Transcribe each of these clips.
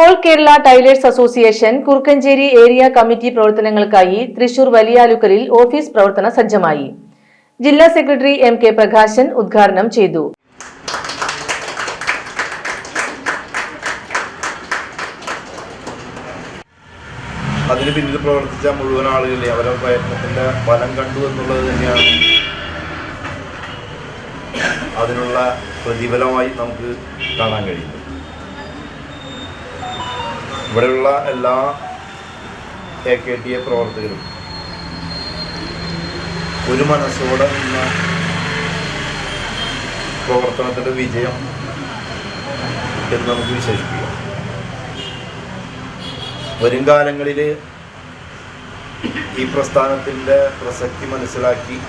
All Kerala tailors association Kurukkancheri area committee പ്രവർത്തനങ്ങൾക്കായി Thrissur വലിയാലുക്കലിൽ office പ്രവർത്തന സജ്ജമായി. ജില്ലാ സെക്രട്ടറി എം കെ പ്രകാശൻ ഉദ്ഘാടനം ചെയ്തു. അതിന് പിന്നിൽ പ്രവർത്തിച്ച മുഴുവൻ ആളുകളെ അവരുടെ പ്രയത്നത്തിന്റെ ഫലം കണ്ടു എന്നുള്ളത് തന്നെയാണ് അതിനുള്ള പ്രതിഫലമായി നമുക്ക് കാണാൻ കഴിയുന്നത്. ഇവിടെയുള്ള എല്ലാ AKTA പ്രവർത്തകരും ഒരു മനസ്സോടെ നിന്ന പ്രവർത്തനത്തിൻ്റെ വിജയം എന്ന് നമുക്ക് വിശേഷിപ്പിക്കാം. വരും കാലങ്ങളിൽ ഈ പ്രസ്ഥാനത്തിൻ്റെ പ്രസക്തി മനസ്സിലാക്കി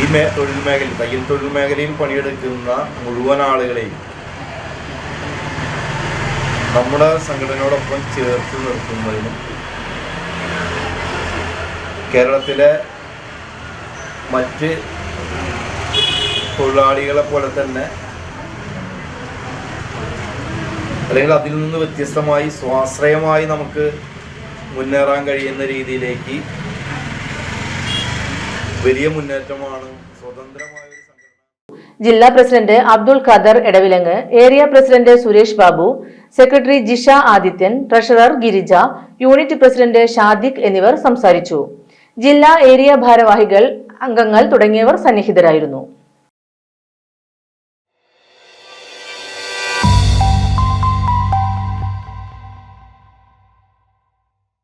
ഈ തൊഴിൽ മേഖല തയ്യൽ തൊഴിൽ മേഖലയിൽ പണിയെടുക്കുന്ന മുഴുവൻ ആളുകളെയും നമ്മുടെ സംഘടനയോടൊപ്പം ചേർത്ത് നിർത്തുന്നതിനും കേരളത്തിലെ മറ്റ് തൊഴിലാളികളെ പോലെ തന്നെ അല്ലെങ്കിൽ അതിൽ നിന്ന് വ്യത്യസ്തമായി സ്വാശ്രയമായി നമുക്ക് മുന്നേറാൻ കഴിയുന്ന രീതിയിലേക്ക് വലിയ മുന്നേറ്റമാണ് സ്വതന്ത്രമായ ഒരു സംഘടന. ജില്ലാ president Abdul Khader Edavilangu, area president Suresh Babu, secretary Jisha Adithyan, treasurer Girija, unit president Shadiq എന്നിവർ സംസാരിച്ചു. ജില്ലാ ഏരിയ ഭാരവാഹികൾ, അംഗങ്ങൾ തുടങ്ങിയവർ സന്നിഹിതരായിരുന്നു.